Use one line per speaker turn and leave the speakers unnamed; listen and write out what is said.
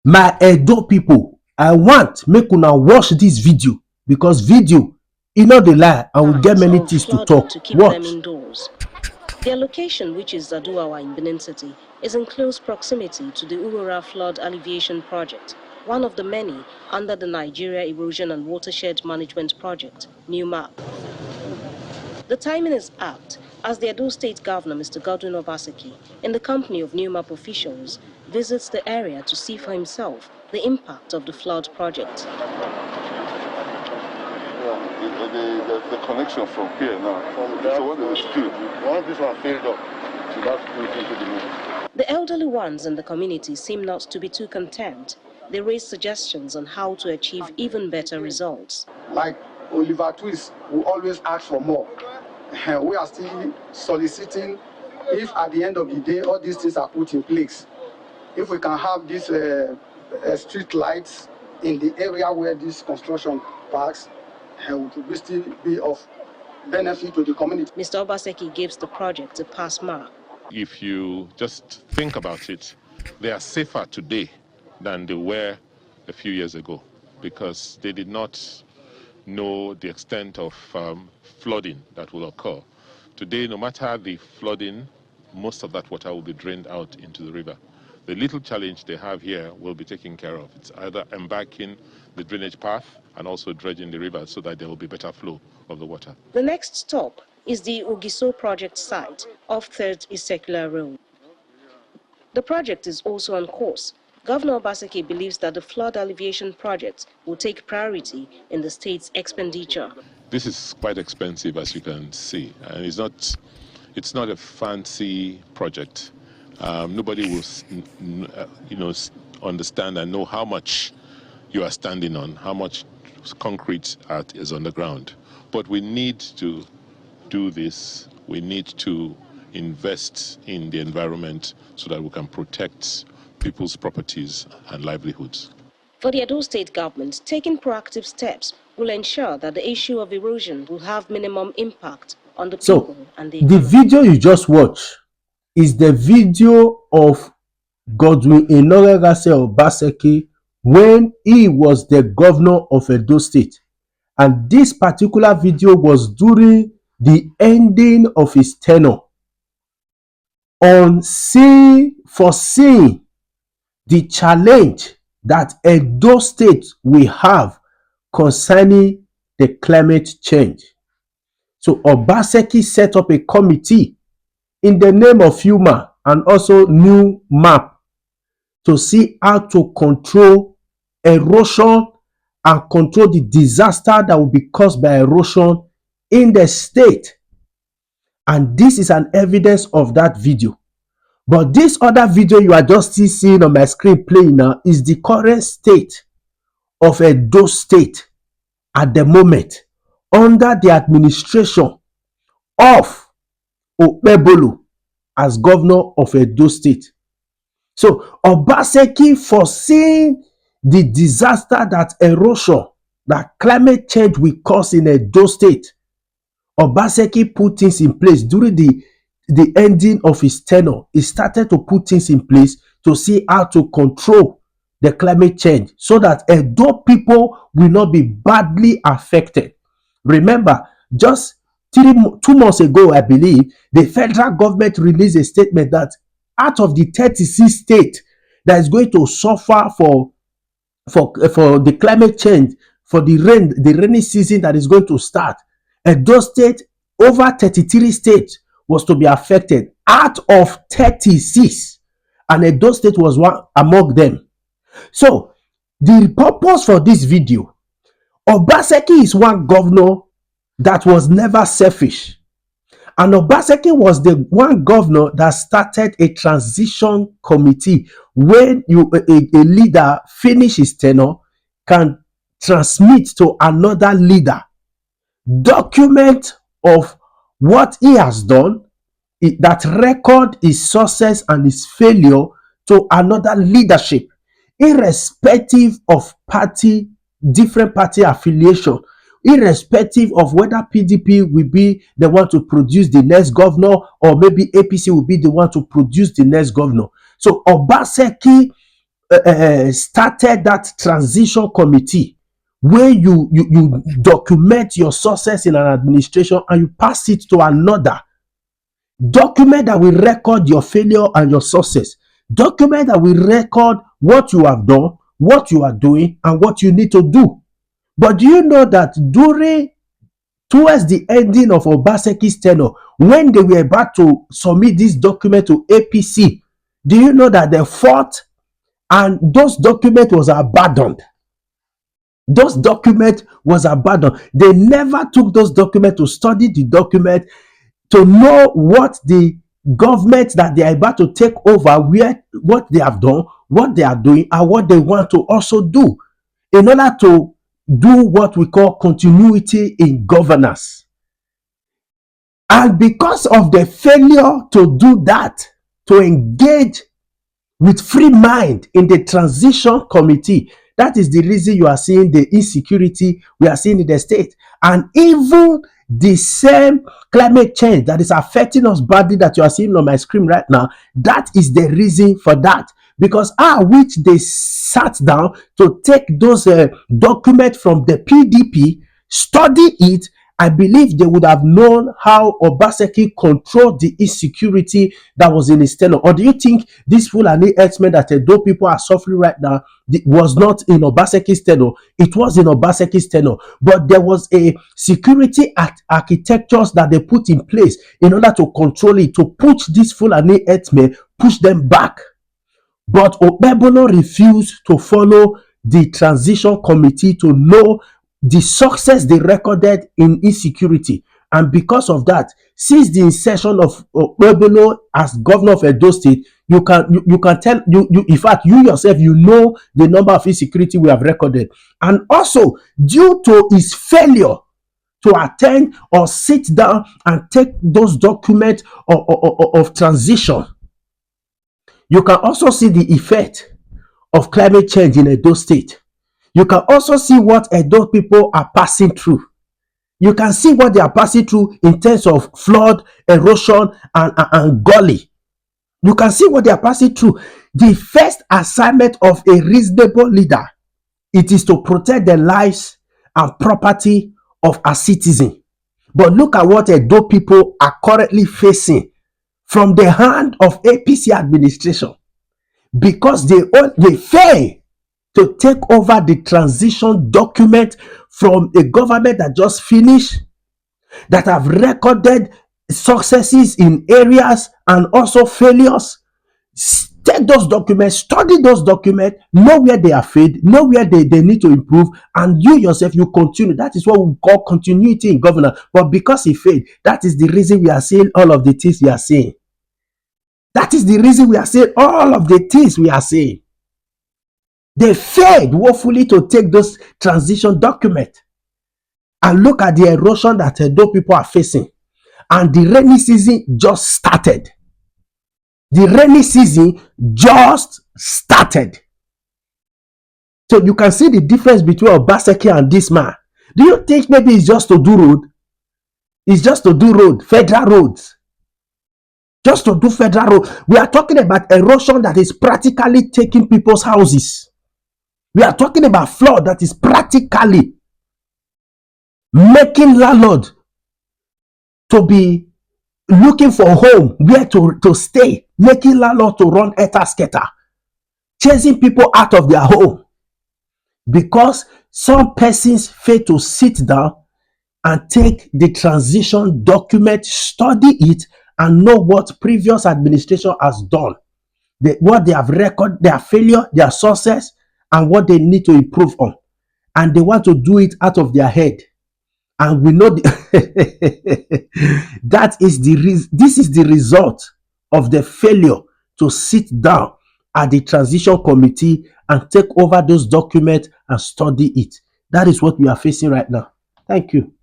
My Edo people, I want make una watch this video because video e no dey lie and we get many
Of
things to
flooding
talk.
to keep them
Watch.
indoors. Their location, which is Zaduawa in Benin City, is in close proximity to the Urora Flood Alleviation Project, one of the many under the Nigeria Erosion and Watershed Management Project, NEWMAP. The timing is apt as the Edo State Governor, Mr. Godwin Obaseki, in the company of NEWMAP officials, visits the area to see for himself the impact of the flood project.
The connection from here now. So what is the speed? Once this one filled up, so that's going into the middle.
The elderly ones in the community seem not to be too content. They raise suggestions on how to achieve even better results.
Like Oliver Twist will always ask for more. We are still soliciting if at the end of the day all these things are put in place. If we can have these street lights in the area where this construction parks, would still be of benefit to the community.
Mr. Obaseki gives the project a pass mark.
If you just think about it, they are safer today than they were a few years ago because they did not know the extent of flooding that will occur. Today, no matter the flooding, most of that water will be drained out into the river. The little challenge they have here will be taken care of. It's either embarking the drainage path and also dredging the river so that there will be better flow of the water.
The next stop is the Ugiso project site off 3rd East Circular Road. The project is also on course. Governor Obaseki believes that the flood alleviation project will take priority in the state's expenditure.
This is quite expensive, as you can see, and it's not a fancy project. Nobody will, understand and know how much you are standing on, how much concrete is on the ground. But we need to do this. We need to invest in the environment so that we can protect people's properties and livelihoods.
For the Edo State government, taking proactive steps will ensure that the issue of erosion will have minimum impact on the people and the economy.
The video you just watched is the video of Godwin Enoregase Obaseki when he was the governor of Edo State. And this particular video was during the ending of his tenure on foreseeing the challenge that Edo State will have concerning the climate change. So Obaseki set up a committee in the name of HUMA and also NEWMAP to see how to control erosion and control the disaster that will be caused by erosion in the state. And this is an evidence of that video. But this other video you are just still seeing on my screen playing now is the current state of Edo State at the moment under the administration of Okpebholo as governor of Edo State. So Obaseki, foreseeing the disaster that erosion, that climate change will cause in Edo State, Obaseki put things in place during the ending of his tenure. He started to put things in place to see how to control the climate change so that Edo people will not be badly affected. Remember, just 2 months ago, I believe, the federal government released a statement that out of the 36 states that is going to suffer for the climate change, for the rainy season that is going to start, Edo State, over 33 states was to be affected out of 36, and Edo State was one among them. So the purpose for this video, Obaseki is one governor that was never selfish. And Obaseki was the one governor that started a transition committee. When a leader finish his tenure, can transmit to another leader document of what he has done, that record his success and his failure to another leadership, irrespective of different party affiliation, irrespective of whether PDP will be the one to produce the next governor or maybe APC will be the one to produce the next governor. So Obaseki started that transition committee where you document your success in an administration and you pass it to another. Document that will record your failure and your success. Document that will record what you have done, what you are doing, and what you need to do. But do you know that towards the ending of Obaseki's tenure, when they were about to submit this document to APC, do you know that they fought and those documents was abandoned? Those documents was abandoned. They never took those documents to study the document, to know what the government that they are about to take over, what they have done, what they are doing, and what they want to also do in order to do what we call continuity in governance. And because of the failure to do that, to engage with free mind in the transition committee, that is the reason you are seeing the insecurity we are seeing in the state. And even the same climate change that is affecting us badly that you are seeing on my screen right now, that is the reason for that. Because which they sat down to take those documents from the PDP, study it, I believe they would have known how Obaseki controlled the insecurity that was in his tenure. Or do you think this Fulani herdsmen that Edo people are suffering right now was not in Obaseki's tenure? It was in Obaseki's tenure. But there was a security architectures that they put in place in order to control it, to push these Fulani herdsmen, push them back. But Okpebholo refused to follow the transition committee to know the success they recorded in insecurity. And because of that, since the insertion of Okpebholo as governor of Edo State, you can tell in fact, you yourself, you know the number of insecurity we have recorded. And also, due to his failure to attend or sit down and take those documents of transition, you can also see the effect of climate change in Edo State. You can also see what Edo people are passing through. You can see what they are passing through in terms of flood, erosion, and gully. You can see what they are passing through. The first assignment of a reasonable leader, it is to protect the lives and property of our citizens. But look at what Edo people are currently facing from the hand of APC administration, because they fail to take over the transition document from a government that just finished, that have recorded successes in areas and also failures. Take those documents, study those documents, know where they are failed, know where they need to improve, and you yourself, you continue. That is what we call continuity in governance. But because he failed, that is the reason we are seeing all of the things we are seeing. That is the reason we are saying all of the things we are saying. They failed woefully to take those transition documents. And look at the erosion that those people are facing. And the rainy season just started. The rainy season just started. So you can see the difference between Obaseki and this man. Do you think maybe it's just to do road? It's just to do road, federal roads. Just to do federal road. We are talking about erosion that is practically taking people's houses. We are talking about flood that is practically making landlord to be looking for home, where to stay, making landlord to run etasketa, chasing people out of their home, because some persons fail to sit down and take the transition document, study it, and know what previous administration has done, what they have recorded, their failure, their success, and what they need to improve on. And they want to do it out of their head. And we know that is this is the result of the failure to sit down at the transition committee and take over those documents and study it. That is what we are facing right now. Thank you.